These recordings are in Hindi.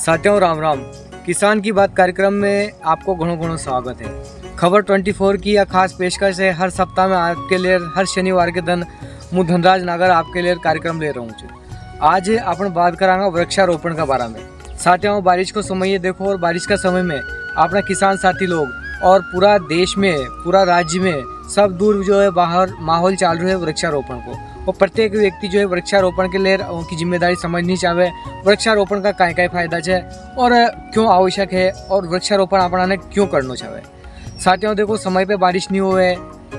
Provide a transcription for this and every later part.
साथियों राम राम। किसान की बात कार्यक्रम में आपको घणो घणो स्वागत है। खबर 24 की यह खास पेशकश है। हर सप्ताह में आपके लिए हर शनिवार के दिन मैं धनराज नागर आपके लिए कार्यक्रम ले रहा हूँ। आज अपन बात करांगा वृक्षारोपण का बारे में। साथियों बारिश को समय ये देखो, और बारिश का समय में अपना किसान साथी लोग और पूरा देश में, पूरा राज्य में सब दूर जो है बाहर माहौल चाल रहा है वृक्षारोपण को। और प्रत्येक व्यक्ति जो है वृक्षारोपण के लिए उनकी जिम्मेदारी समझनी चाहे। वृक्षारोपण का क्या फायदा है और क्यों आवश्यक है, और वृक्षारोपण अपना ने क्यों करना चाहे। साथियों देखो, समय पे बारिश नहीं हुए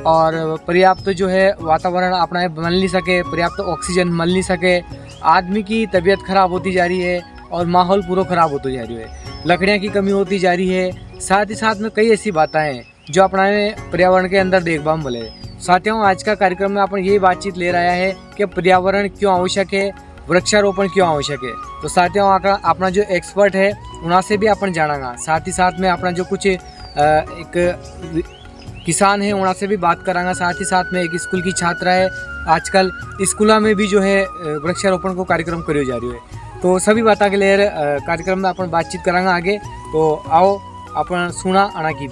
और पर्याप्त जो है वातावरण अपना मिल नहीं सके, पर्याप्त ऑक्सीजन मिल नहीं सके, आदमी की तबीयत खराब होती जा रही है और माहौल पूरा खराब होता जा रही है, लकड़ियाँ की कमी होती जा रही है। साथ ही साथ में कई ऐसी बातें हैं जो अपना पर्यावरण के अंदर देखभाल मिले। साथियों आज का कार्यक्रम में अपन यही बातचीत ले रहा है कि पर्यावरण क्यों आवश्यक है, वृक्षारोपण क्यों आवश्यक है। तो साथियों अपना जो एक्सपर्ट है उन्हें से भी अपन जानागा। साथ ही साथ में अपना जो कुछ एक किसान है उन्हें से भी बात करांगा। साथ ही साथ में एक स्कूल की छात्रा है, आजकल स्कूलों में भी जो है वृक्षारोपण को कार्यक्रम करियो जा रही है। तो सभी बातों के लिए कार्यक्रम में अपन बातचीत करांगा आगे। तो आओ अपन सुना आना की।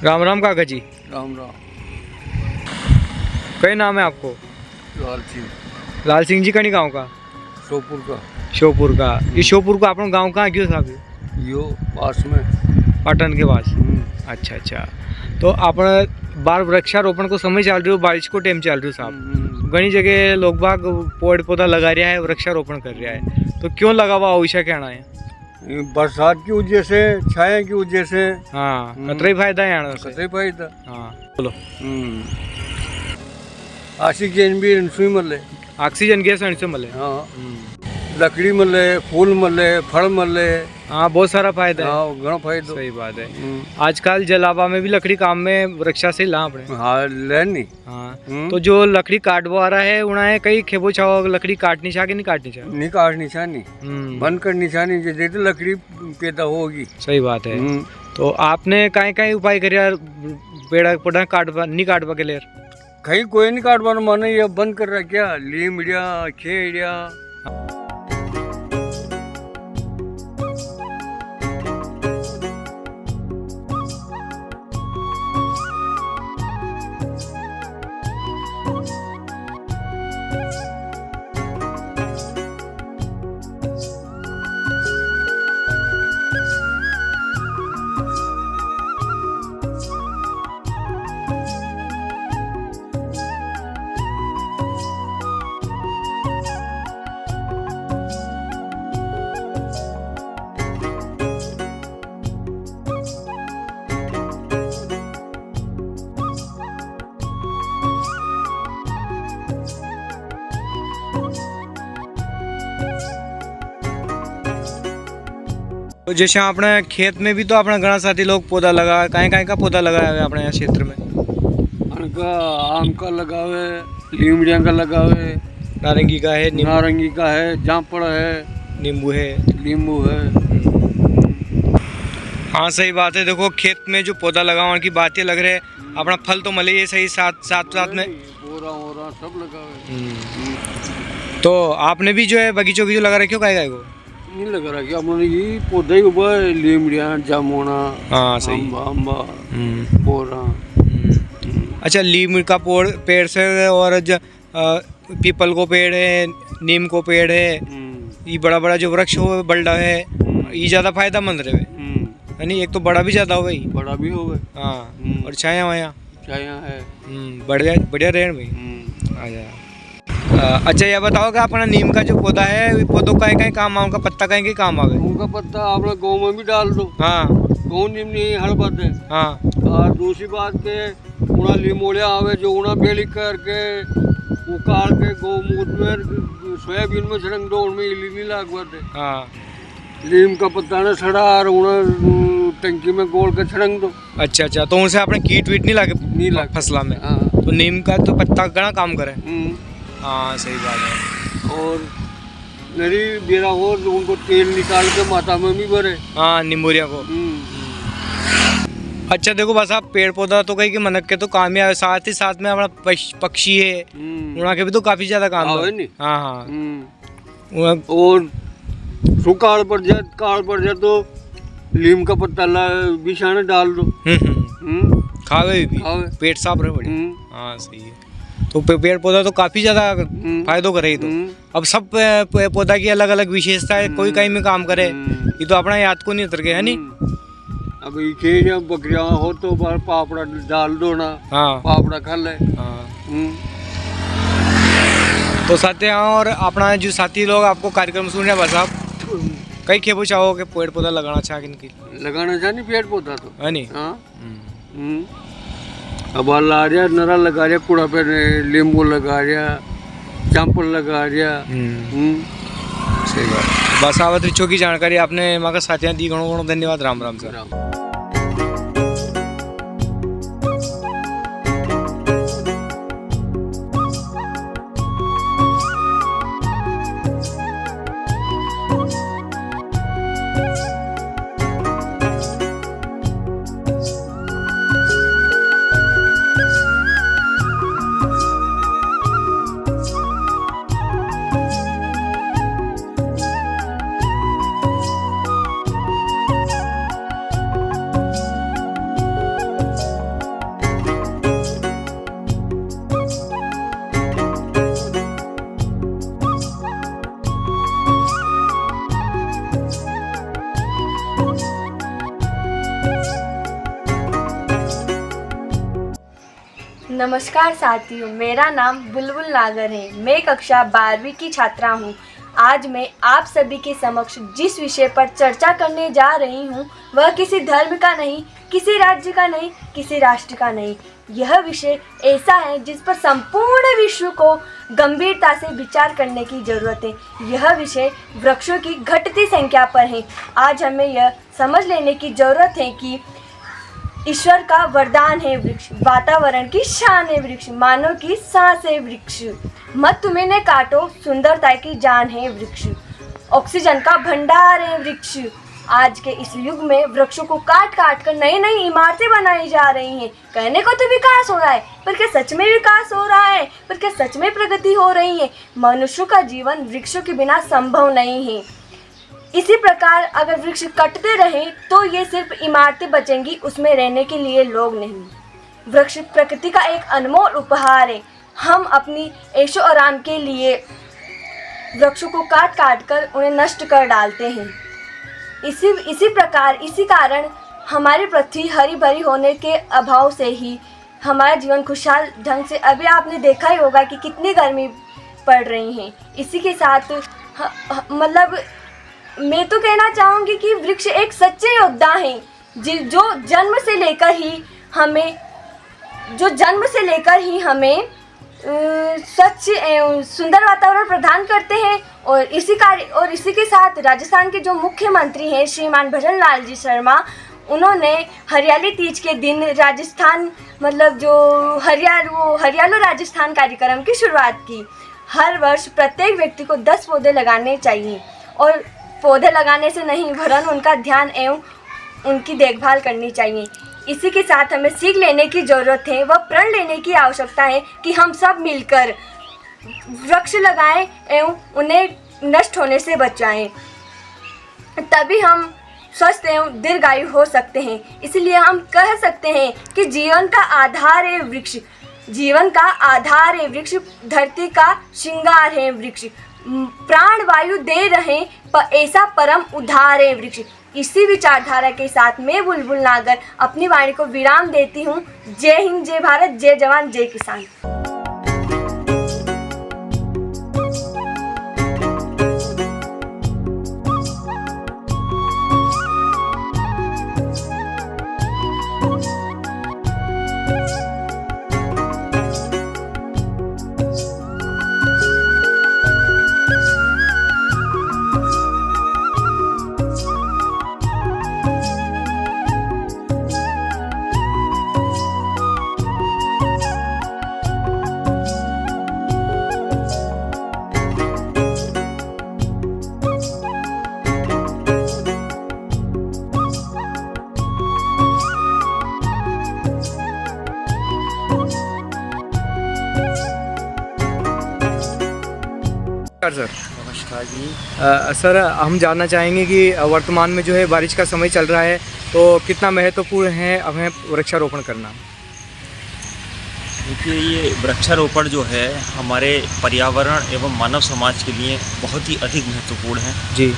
राम राम काका जी। राम राम। क्या नाम है आपको? लाल सिंह। लाल सिंह जी कहीं गांव का? श्योपुर का। श्योपुर का। ये श्योपुर का अपना गांव कहाँ क्यों साहब? यो पास में, पाटन के पास। अच्छा अच्छा। तो अपन बार वृक्षारोपण को समय चल रही हो, बारिश को टाइम चल रही हो साहब। घनी जगह लोग बाग पेड़ पौधा लगा रहा है, वृक्षारोपण कर रहा है, तो क्यों लगा हुआ आवश्यक कहना है? बरसात की वजह से, छाया की वजह से। हाँ कतरा ही फायदा है यहाँ से। कतई फायदा। हाँ बोलो। ऑक्सीजन भी इनसे मिले। ऑक्सीजन गैस से मिले। हाँ लकड़ी मिले, फूल मिले, फल मिले। हाँ बहुत सारा फायदा है। हाँ घना फायदा। सही बात है। आजकल जलावा में भी लकड़ी काम में वृक्षा से ला अपने। हाँ लेनी। हाँ तो जो लकड़ी काटवा रहा है उन्हें कई खेबो छाओ लकड़ी काटनी चाहिए कि नहीं काटनी चाहिए? नहीं काटनी चाहिए, बंद करनी चाहिए, जैसे तो लकड़ी पैदा होगी। सही बात है। तो आपने कहीं उपाय करिया पेड़ पौधा काटवा नहीं काटवा के लिए? कहीं कोई नहीं काटवाना, माने ये बंद कर रहा क्या, लीमड़िया खेड़िया। तो जैसे अपने खेत में भी तो अपना घना साथी लोग पौधा लगा, कहीं का पौधा लगाया है अपने यहाँ क्षेत्र में? आम का लगावे, लीमड़िया का लगावे, नारंगी का है, नारंगी का है, जामफड़ है, नींबू है, नींबू है। हाँ सही बात है। देखो खेत में जो पौधा लगाने की बात ये लग रहे, अपना फल तो मिले ये सही, साथ में बोरा सब लगावे। तो आपने भी जो है बगीचों की जो लगा रखे हो काय को? नहीं लगा रहा क्या, अपने ये पौधे ही हुआ है, लीमड़िया, जामुना। हाँ सही। अम्बा बोरा। अच्छा लीम का पेड़ से, और पीपल को पेड़ है, नीम को पेड़ है, ये बड़ा बड़ा जो वृक्ष हो बल्डा है, ये ज़्यादा फायदेमंद रहे है नहीं? एक तो बड़ा भी ज़्यादा हो गई, बड़ा भी हो गए। हाँ और छाया वाया छाया है। बढ़िया बढ़िया रहे भाई। आ जा। अच्छा ये बताओ कि अपना नीम का जो पौधा है वो पौधों का कहीं काम उनका पत्ता कहीं काम आवे? उनका पत्ता आपने गाँव में भी डाल दो। हाँ गाँव नीम नहीं हर बात है। हाँ और दूसरी बात के उना लीमोड़िया आवे जो उना बेली करके उकाल के गौमूत्र में सोयाबीन में छिड़क दो, उनमें इली नहीं लागवाते। हाँ नीम का पत्ता ने सड़ा और उन्हें टंकी में गोल के छिड़क दो। अच्छा अच्छा, तो उनसे आपने कीट वीट नहीं लागे? नहीं लागे फसला में। हाँ। तो नीम का तो पत्ता घना काम करे। हाँ सही बात है। और नरी बेरा हो तो उनको तेल निकाल के माथा में भी भरे। हाँ निम्बोरिया को। अच्छा देखो बस आप पेड़ पौधा तो कहीं के मनक के तो काम ही आए, साथ ही साथ में अपना पक्षी है उनका के भी तो काफी ज्यादा काम है। हाँ हाँ। और काल पड़ जाए तो नीम का पत्ता बिछाने डाल दो। खावे भी पेट साफ रहे बड़ी। हाँ सही है। तो पेड़ पौधा तो काफी ज्यादा फायदो करे। तो अब सब पौधा की अलग अलग विशेषता है, कोई कहीं में काम करे, ये तो अपना याद को नहीं उतर गया है नी। अब इके जब बकरियां हो तो बार पापड़ा डाल दो ना। हाँ पापड़ा खा ले। हाँ। तो साथी और अपना जो साथी लोग आपको कार्यक्रम सुन रहे हैं, बस आप कई खेबो चाहो कि पेड़ पौधा लगाना चाह किनकी लगाना चाह नहीं पेड़ पौधा तो है नहीं। हाँ। अब ला रहा नरा लगा रहा, कूड़ा पे नींबू लगा रहा, चांपल लगा रहा। सही बात। बस आवत रिचो की जानकारी आपने माँ का साथियाँ दी, घणो घणो धन्यवाद। राम राम सर। नमस्कार साथियों, मेरा नाम बुलबुल नागर है। मैं कक्षा 12वीं की छात्रा हूँ। आज मैं आप सभी के समक्ष जिस विषय पर चर्चा करने जा रही हूँ वह किसी धर्म का नहीं, किसी राज्य का नहीं, किसी राष्ट्र का नहीं। यह विषय ऐसा है जिस पर संपूर्ण विश्व को गंभीरता से विचार करने की ज़रूरत है। यह विषय वृक्षों की घटती संख्या पर है। आज हमें यह समझ लेने की ज़रूरत है कि ईश्वर का वरदान है वृक्ष, वातावरण की शान है वृक्ष, मानव की सांस है वृक्ष। मत तुम्हें न काटो, सुंदरता की जान है वृक्ष, ऑक्सीजन का भंडार है वृक्ष। आज के इस युग में वृक्षों को काट काट कर नई नई इमारतें बनाई जा रही हैं। कहने को तो विकास हो रहा है, पर क्या सच में विकास हो रहा है? पर क्या सच में प्रगति हो रही है? मनुष्य का जीवन वृक्षों के बिना संभव नहीं है। इसी प्रकार अगर वृक्ष कटते रहें तो ये सिर्फ इमारतें बचेंगी, उसमें रहने के लिए लोग नहीं। वृक्ष प्रकृति का एक अनमोल उपहार है। हम अपनी ऐशो आराम के लिए वृक्षों को काट काट कर उन्हें नष्ट कर डालते हैं। इसी कारण हमारी पृथ्वी हरी भरी होने के अभाव से ही हमारा जीवन खुशहाल ढंग से, अभी आपने देखा ही होगा कि कितनी गर्मी पड़ रही है। इसी के साथ मतलब मैं तो कहना चाहूँगी कि वृक्ष एक सच्चे योद्धा हैं जो जन्म से लेकर ही हमें स्वच्छ एवं सुंदर वातावरण प्रदान करते हैं। और इसी के साथ राजस्थान के जो मुख्यमंत्री हैं श्रीमान भजन लाल जी शर्मा, उन्होंने हरियाली तीज के दिन राजस्थान मतलब जो हरियालो राजस्थान कार्यक्रम की शुरुआत की। हर वर्ष प्रत्येक व्यक्ति को 10 पौधे लगाने चाहिए और पौधे लगाने से नहीं वरन उनका ध्यान एवं उनकी देखभाल करनी चाहिए। इसी के साथ हमें सीख लेने की ज़रूरत है व प्रण लेने की आवश्यकता है कि हम सब मिलकर वृक्ष लगाएं एवं उन्हें नष्ट होने से बचाएं। तभी हम स्वस्थ एवं दीर्घायु हो सकते हैं। इसलिए हम कह सकते हैं कि जीवन का आधार है वृक्ष, जीवन का आधार है वृक्ष, धरती का श्रृंगार है वृक्ष, प्राण वायु दे रहे ऐसा परम उद्धार है वृक्ष। इसी विचारधारा के साथ मैं बुलबुल नागर अपनी वाणी को विराम देती हूँ। जय हिंद, जय भारत, जय जवान, जय किसान। नमस्कार सर। नमस्कार जी। सर हम जानना चाहेंगे कि वर्तमान में जो है बारिश का समय चल रहा है, तो कितना महत्वपूर्ण है हमें वृक्षारोपण करना? देखिए, ये वृक्षारोपण जो है हमारे पर्यावरण एवं मानव समाज के लिए बहुत ही अधिक महत्वपूर्ण है जी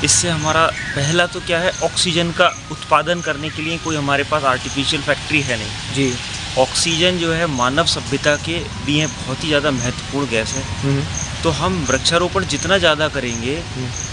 इससे हमारा पहला तो क्या है, ऑक्सीजन का उत्पादन करने के लिए कोई हमारे पास आर्टिफिशियल फैक्ट्री है नहीं। जी। ऑक्सीजन जो है मानव सभ्यता के लिए बहुत ही ज़्यादा महत्वपूर्ण गैस है। तो हम वृक्षारोपण जितना ज़्यादा करेंगे,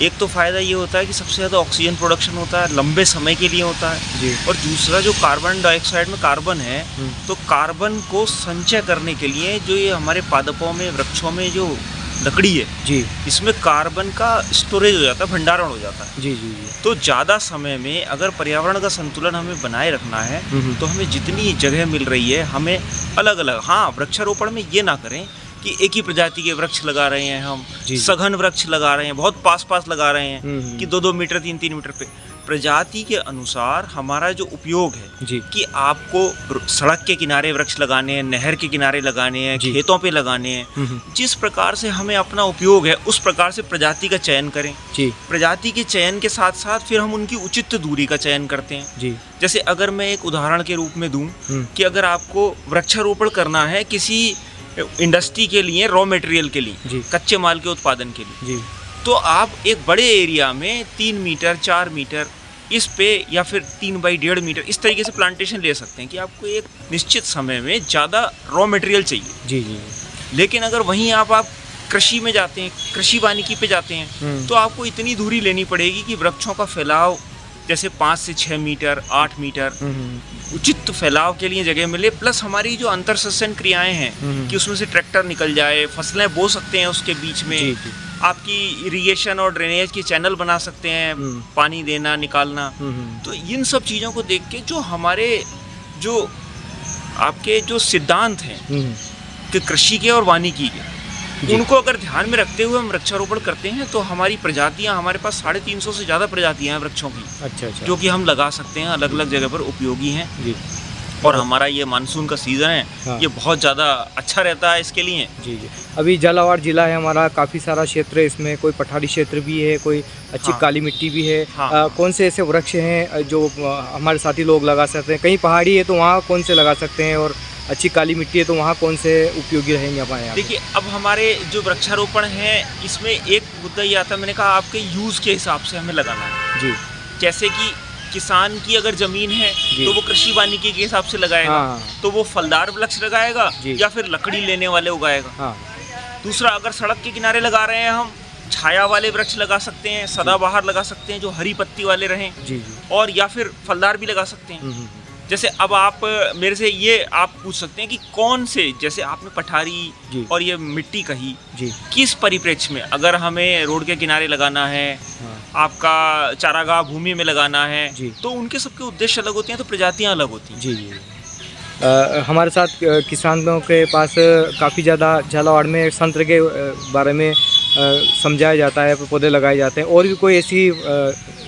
एक तो फ़ायदा ये होता है कि सबसे ज़्यादा ऑक्सीजन प्रोडक्शन होता है, लंबे समय के लिए होता है जी। और दूसरा जो कार्बन डाइऑक्साइड में कार्बन है, तो कार्बन को संचय करने के लिए जो ये हमारे पादपों में, वृक्षों में जो लकड़ी है जी इसमें कार्बन का स्टोरेज हो जाता है, भंडारण हो जाता है। जी जी जी। तो ज़्यादा समय में अगर पर्यावरण का संतुलन हमें बनाए रखना है तो हमें जितनी जगह मिल रही है हमें अलग अलग, हाँ, वृक्षारोपण में ये ना करें कि एक ही प्रजाति के वृक्ष लगा रहे हैं हम, सघन वृक्ष लगा रहे हैं, बहुत पास पास लगा रहे हैं कि 2-2 मीटर 3-3 मीटर पे। प्रजाति के अनुसार हमारा जो उपयोग है जी। कि आपको सड़क के किनारे वृक्ष लगाने हैं, नहर के किनारे लगाने हैं, खेतों पे लगाने हैं, जिस प्रकार से हमें अपना उपयोग है उस प्रकार से प्रजाति का चयन करें जी। प्रजाति के चयन के साथ साथ फिर हम उनकी उचित दूरी का चयन करते हैं जी। जैसे अगर मैं एक उदाहरण के रूप में दूं कि अगर आपको वृक्षारोपण करना है किसी इंडस्ट्री के लिए, रॉ मटेरियल के लिए, कच्चे माल के उत्पादन के लिए जी, तो आप एक बड़े एरिया में 3 मीटर 4 मीटर इस पे या फिर 3 बाई 1.5 मीटर इस तरीके से प्लांटेशन ले सकते हैं कि आपको एक निश्चित समय में ज़्यादा रॉ मटेरियल चाहिए जी जी। लेकिन अगर वहीं आप कृषि में जाते हैं, कृषि वानिकी पे जाते हैं, तो आपको इतनी दूरी लेनी पड़ेगी कि वृक्षों का फैलाव जैसे 5 से 6 मीटर 8 मीटर उचित फैलाव के लिए जगह मिले, प्लस हमारी जो अंतर सस्यन क्रियाएं हैं कि उसमें से ट्रैक्टर निकल जाए, फसलें बो सकते हैं उसके बीच में जी। आपकी इरिगेशन और ड्रेनेज के चैनल बना सकते हैं, पानी देना निकालना। तो इन सब चीज़ों को देख के जो हमारे जो आपके जो सिद्धांत हैं कि कृषि के और वानिकी के, उनको अगर ध्यान में रखते हुए हम वृक्षारोपण करते हैं तो हमारी प्रजातियां, हमारे पास 350 से ज़्यादा प्रजातियां हैं वृक्षों की अच्छा। जो कि हम लगा सकते हैं, अलग अलग जगह पर उपयोगी हैं जी। और हमारा ये मानसून का सीज़न है हाँ। ये बहुत ज़्यादा अच्छा रहता है इसके लिए जी जी। अभी झालावाड़ जिला है हमारा, काफ़ी सारा क्षेत्र है, इसमें कोई पठारी क्षेत्र भी है, कोई अच्छी हाँ। काली मिट्टी भी है हाँ। कौन से ऐसे वृक्ष हैं जो हमारे साथी लोग लगा सकते हैं? कहीं पहाड़ी है तो वहाँ कौन से लगा सकते हैं, और अच्छी काली मिट्टी है तो वहाँ कौन से उपयोगी रहेंगे हमारे यहाँ? देखिए, अब हमारे जो वृक्षारोपण है इसमें एक मुद्दा ये आता है, मैंने कहा आपके यूज़ के हिसाब से हमें लगाना है जी। जैसे कि किसान की अगर ज़मीन है तो वो कृषि वानिकी के हिसाब से लगाएगा हाँ। तो वो फलदार वृक्ष लगाएगा या फिर लकड़ी लेने वाले उगाएगा हाँ। दूसरा, अगर सड़क के किनारे लगा रहे हैं हम, छाया वाले वृक्ष लगा सकते हैं, सदाबहार लगा सकते हैं जो हरी पत्ती वाले रहें जी। और या फिर फलदार भी लगा सकते हैं। जैसे अब आप मेरे से ये आप पूछ सकते हैं कि कौन से, जैसे आपने पठारी और ये मिट्टी कही जी, किस परिप्रेक्ष्य में अगर हमें रोड के किनारे लगाना है हाँ। आपका चारागाह भूमि में लगाना है तो उनके सबके उद्देश्य अलग होते हैं, तो प्रजातियां अलग होती हैं जी जी। हमारे साथ किसानों के पास काफ़ी ज़्यादा झालावाड़ में संतरे के बारे में समझाया जाता है, पौधे लगाए जाते हैं, और भी कोई ऐसी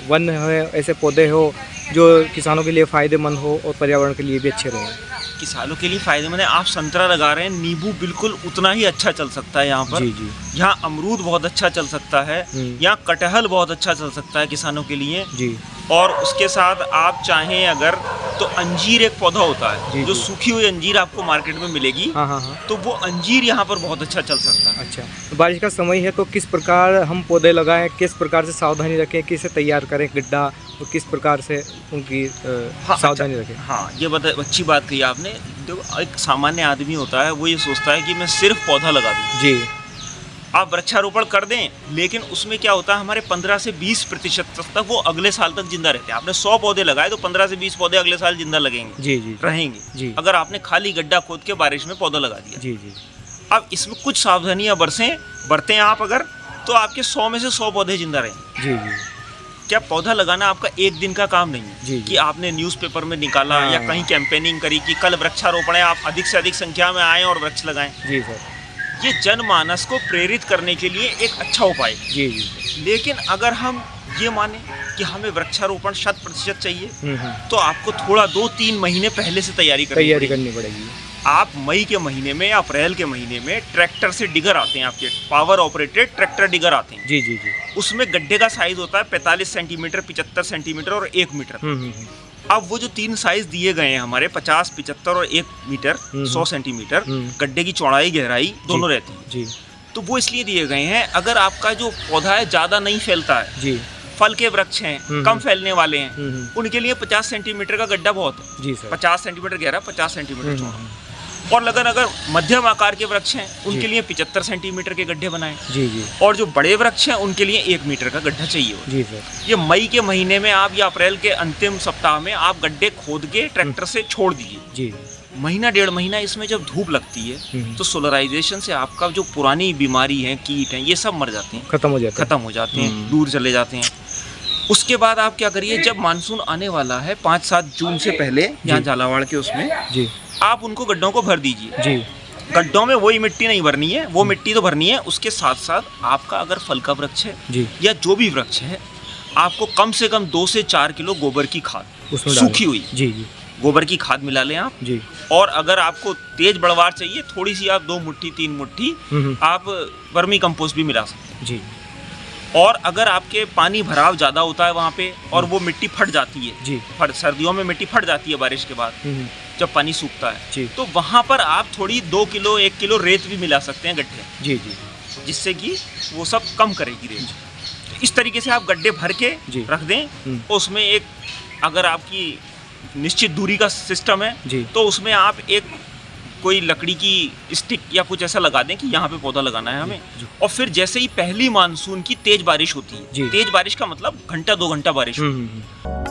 वन है, ऐसे पौधे हो जो किसानों के लिए फ़ायदेमंद हो और पर्यावरण के लिए भी अच्छे रहें? किसानों के लिए फ़ायदेमंद है, आप संतरा लगा रहे हैं, नींबू बिल्कुल उतना ही अच्छा चल सकता है यहाँ पर जी जी। यहाँ अमरूद बहुत अच्छा चल सकता है, यहाँ कटहल बहुत अच्छा चल सकता है किसानों के लिए जी। और उसके साथ आप चाहें अगर तो अंजीर एक पौधा होता है जी, जो सूखी हुई अंजीर आपको मार्केट में मिलेगी हाँ हाँ हाँ। तो वो अंजीर यहाँ पर बहुत अच्छा चल सकता है। अच्छा, तो बारिश का समय है तो किस प्रकार हम पौधे लगाएं, किस प्रकार से सावधानी रखें, किसे तैयार करें गड्ढा, तो किस प्रकार से उनकी हाँ, सावधानी रखें? हाँ, ये अच्छी बात कही आपने। देखो, एक सामान्य आदमी होता है, वो ये सोचता है कि मैं सिर्फ पौधा लगा दूँ जी। आप वृक्षारोपण कर दें, लेकिन उसमें क्या होता है, हमारे 15 से 20% तक वो अगले साल तक जिंदा रहते हैं। आपने 100 पौधे लगाए तो 15 से 20 पौधे अगले साल जिंदा लगेंगे जी जी रहेंगे जी। अगर आपने खाली गड्ढा खोद के बारिश में पौधा लगा दिया जी जी। अब इसमें कुछ सावधानियां बरतें आप अगर, तो आपके 100 में से 100 पौधे जिंदा रहेंगे जी जी। क्या पौधा लगाना आपका एक दिन का काम नहीं है जी, कि आपने न्यूज़पेपर में निकाला या कहीं कैंपेनिंग करी कि कल वृक्षारोपण है, आप अधिक से अधिक संख्या में आएँ और वृक्ष लगाएं जी सर। ये जनमानस को प्रेरित करने के लिए एक अच्छा उपाय जी जी। लेकिन अगर हम ये माने कि हमें वृक्षारोपण 100% चाहिए तो आपको थोड़ा 2-3 महीने पहले से तैयारी करनी पड़ेगी। आप मई के महीने में या अप्रैल के महीने में ट्रैक्टर से डिगर आते हैं, आपके पावर ऑपरेटेड ट्रैक्टर डिगर आते हैं। जी जी जी। उसमें गड्ढे का साइज होता है 45 सेंटीमीटर, 75 सेंटीमीटर और 1 मीटर। अब वो जो 3 साइज दिए गए हैं हमारे 50, 75 और 1 मीटर, 100 सेंटीमीटर गड्ढे की चौड़ाई गहराई दोनों रहती है जी। तो वो इसलिए दिए गए हैं, अगर आपका जो पौधा है ज़्यादा नहीं फैलता है जी, फल के वृक्ष हैं कम फैलने वाले हैं, उनके लिए 50 सेंटीमीटर का गड्ढा बहुत है। जी सर। 50 सेंटीमीटर गहरा, 50 सेंटीमीटर चौड़ा। और अगर मध्यम आकार के वृक्ष हैं उनके लिए 75 सेंटीमीटर के गड्ढे बनाएं। जी जी। और जो बड़े वृक्ष हैं उनके लिए 1 मीटर का गड्ढा चाहिए होता है। जी सर। ये मई के महीने में आप या अप्रैल के अंतिम सप्ताह में आप गड्ढे खोद के ट्रैक्टर से छोड़ दीजिए। जी। महीना 1.5 महीना इसमें जब धूप लगती है तो सोलराइजेशन से आपका जो पुरानी बीमारी है, कीट हैं, ये सब मर जाते हैं, खत्म हो जाते हैं, दूर चले जाते हैं। उसके बाद आप क्या करिए, जब मानसून आने वाला है 5-7 जून से पहले यहाँ झालावाड़ के उसमें जी आप उनको गड्ढों को भर दीजिए। जी। गड्ढों में वही मिट्टी नहीं भरनी है, वो मिट्टी तो भरनी है, उसके साथ साथ आपका अगर फल का वृक्ष है जी या जो भी वृक्ष है, आपको कम से कम 2 से 4 किलो गोबर की खाद उसमें सूखी हुई जी जी गोबर की खाद मिला लें आप। जी। और अगर आपको तेज बढ़वार चाहिए थोड़ी सी, आप 2 मुट्ठी 3 मुट्ठी आप वर्मी कंपोस्ट भी मिला सकते हैं। जी। और अगर आपके पानी भराव ज़्यादा होता है वहाँ पे और वो मिट्टी फट जाती है जी। सर्दियों में मिट्टी फट जाती है बारिश के बाद जब पानी सूखता है जी। तो वहाँ पर आप थोड़ी 2 किलो 1 किलो रेत भी मिला सकते हैं गड्ढे, जी जी, जिससे कि वो सब कम करेगी रेत। तो इस तरीके से आप गड्ढे भर के जी। रख दें। उसमें एक अगर आपकी निश्चित दूरी का सिस्टम है जी। तो उसमें आप एक कोई लकड़ी की स्टिक या कुछ ऐसा लगा दें कि यहाँ पे पौधा लगाना है हमें। और फिर जैसे ही पहली मानसून की तेज बारिश होती है, जी। तेज बारिश का मतलब घंटा 2 घंटा बारिश होती है,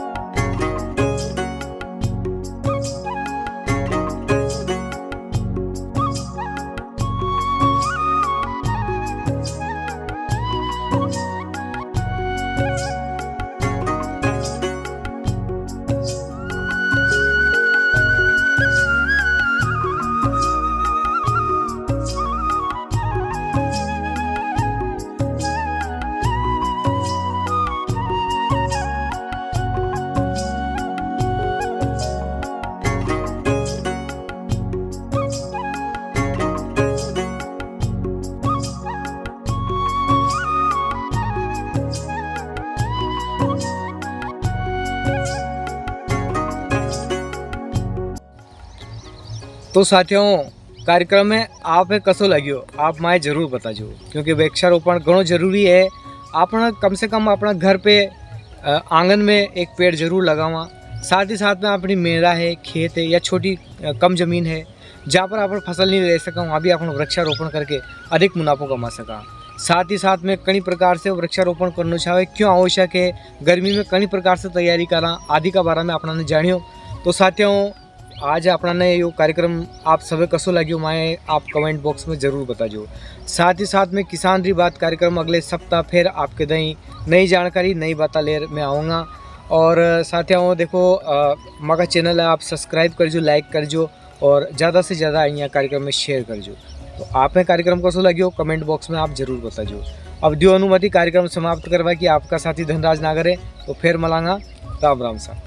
तो साथियों कार्यक्रम में आपे कसो लग्यो आप माए जरूर बताजो, क्योंकि वृक्षारोपण घणो जरूरी है। आपने कम से कम अपना घर पे आंगन में एक पेड़ जरूर लगावा। साथ ही साथ में अपनी मेरा है, खेत है या छोटी कम जमीन है जहाँ पर आप फसल नहीं ले सका, वहाँ भी आप वृक्षारोपण करके अधिक मुनाफो कमा सका। साथ ही साथ में कई प्रकार से वृक्षारोपण करना चाहे, क्यों आवश्यक है, गर्मी में कई प्रकार से तैयारी करा आदि का बारे में अपना जानियो। तो साथियों आज अपना यो कार्यक्रम आप सभी कसो लग्यो माए आप कमेंट बॉक्स में ज़रूर बताजो। साथ ही साथ में किसान री बात कार्यक्रम अगले सप्ताह फिर आपके दही नई जानकारी नई बातें ले मैं आऊँगा। और साथियों देखो माका चैनल है, आप सब्सक्राइब करजो, लाइक करजो और ज़्यादा से ज़्यादा यहाँ कार्यक्रम में शेयर करजो। तो आपने कार्यक्रम कसो लग्यो कमेंट बॉक्स में आप ज़रूर बताजो। अब दियो अनुमति कार्यक्रम समाप्त करवा कि आपका साथी धनराज नागर है, तो फिर मलांगा। राम राम सा।